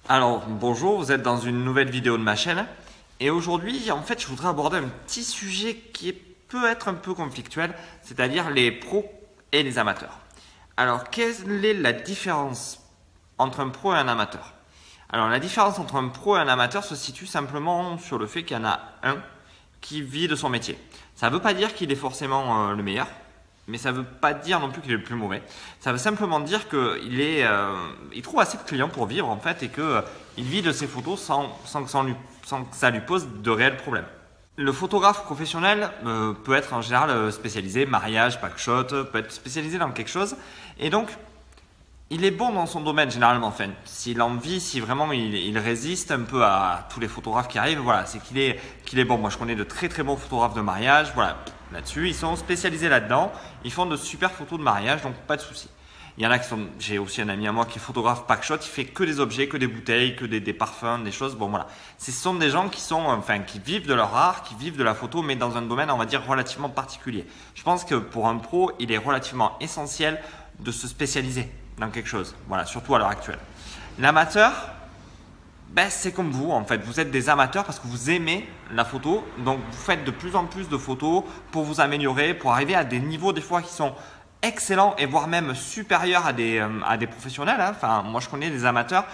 Alors bonjour, vous êtes dans une nouvelle vidéo de ma chaîne et aujourd'hui en fait je voudrais aborder un petit sujet qui peut être un peu conflictuel, c'est-à-dire les pros et les amateurs. Alors quelle est la différence entre un pro et un amateur? Alors la différence entre un pro et un amateur se situe simplement sur le fait qu'il y en a un qui vit de son métier. Ça ne veut pas dire qu'il est forcément le meilleur, mais ça ne veut pas dire non plus qu'il est le plus mauvais. Ça veut simplement dire qu'il trouve assez de clients pour vivre en fait et qu'il vit de ses photos sans que ça lui pose de réels problèmes. Le photographe professionnel peut être en général spécialisé, mariage, packshot, peut être spécialisé dans quelque chose. Et donc, il est bon dans son domaine généralement. Enfin, s'il en vit, si vraiment il résiste un peu à tous les photographes qui arrivent, voilà, c'est qu'il est bon. Moi, je connais de très très bons photographes de mariage. Voilà, là-dessus, ils sont spécialisés là-dedans. Ils font de super photos de mariage, donc pas de souci. Il y en a qui sont. J'ai aussi un ami à moi qui est photographe packshot. Il fait que des objets, que des bouteilles, que des parfums, des choses. Bon, voilà. Ce sont des gens qui vivent de leur art, qui vivent de la photo, mais dans un domaine, on va dire, relativement particulier. Je pense que pour un pro, il est relativement essentiel de se spécialiser dans quelque chose, voilà, surtout à l'heure actuelle. L'amateur, c'est comme vous en fait, vous êtes des amateurs parce que vous aimez la photo, donc vous faites de plus en plus de photos pour vous améliorer, pour arriver à des niveaux des fois qui sont excellents et voire même supérieurs à des professionnels. Enfin, moi je connais des amateurs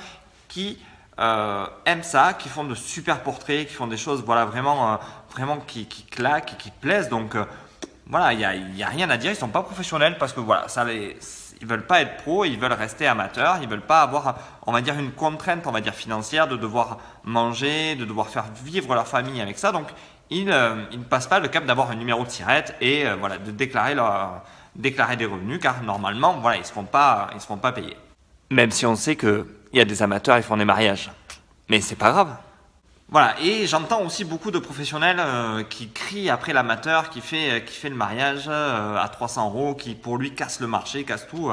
qui aiment ça, qui font de super portraits, qui font des choses voilà, vraiment qui claquent et qui plaisent, donc voilà, il y a rien à dire, ils ne sont pas professionnels parce que voilà, ils veulent pas être pros, ils veulent rester amateurs, ils veulent pas avoir, on va dire, une contrainte, on va dire, financière de devoir manger, de devoir faire vivre leur famille avec ça. Donc, ils ne passent pas le cap d'avoir un numéro de tirette et voilà, de déclarer des revenus car normalement, voilà, ils se font pas payer. Même si on sait qu'il y a des amateurs, ils font des mariages. Mais c'est pas grave. Voilà, et j'entends aussi beaucoup de professionnels qui crient après l'amateur qui fait le mariage à 300 euros, qui pour lui casse le marché, casse tout.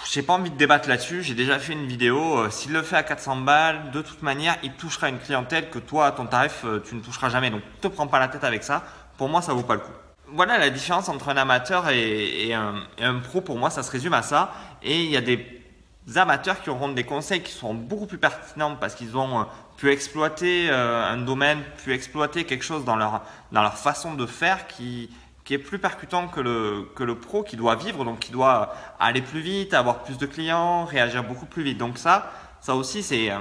J'ai pas envie de débattre là-dessus, j'ai déjà fait une vidéo. S'il le fait à 400 balles, de toute manière, il touchera une clientèle que toi, à ton tarif, tu ne toucheras jamais. Donc, ne te prends pas la tête avec ça. Pour moi, ça vaut pas le coup. Voilà la différence entre un amateur et un pro. Pour moi, ça se résume à ça. Et il y a des amateurs qui auront des conseils qui seront beaucoup plus pertinents parce qu'ils ont pu exploiter un domaine, pu exploiter quelque chose dans leur façon de faire qui est plus percutant que le pro qui doit vivre, donc qui doit aller plus vite, avoir plus de clients, réagir beaucoup plus vite. Donc ça aussi c'est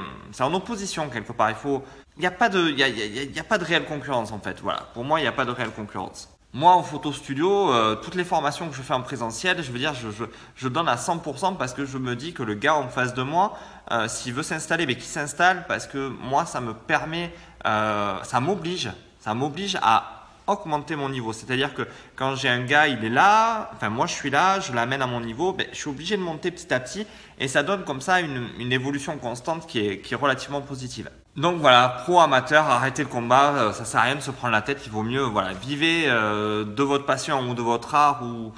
en opposition quelque part. Il n'y a pas de réelle concurrence en fait. Voilà, pour moi il n'y a pas de réelle concurrence. Moi, en photo studio, toutes les formations que je fais en présentiel, je veux dire, je donne à 100% parce que je me dis que le gars en face de moi, s'il veut s'installer, qu'il s'installe parce que moi, ça me permet, ça m'oblige à augmenter mon niveau. C'est-à-dire que quand j'ai un gars, il est là, enfin moi je suis là, je l'amène à mon niveau, je suis obligé de monter petit à petit et ça donne comme ça une évolution constante qui est relativement positive. Donc voilà, pro amateur, arrêtez le combat, ça sert à rien de se prendre la tête, il vaut mieux voilà, vivez de votre passion ou de votre art ou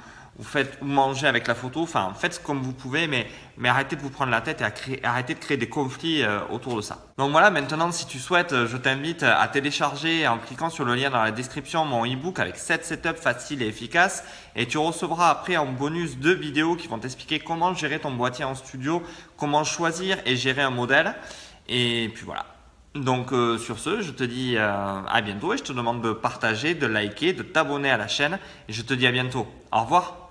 mangez avec la photo, enfin faites comme vous pouvez mais arrêtez de vous prendre la tête et arrêtez de créer des conflits autour de ça. Donc voilà, maintenant si tu souhaites, je t'invite à télécharger en cliquant sur le lien dans la description mon e-book avec 7 setups faciles et efficaces et tu recevras après en bonus 2 vidéos qui vont t'expliquer comment gérer ton boîtier en studio, comment choisir et gérer un modèle et puis voilà. Donc sur ce, je te dis à bientôt et je te demande de partager, de liker, de t'abonner à la chaîne et je te dis à bientôt. Au revoir.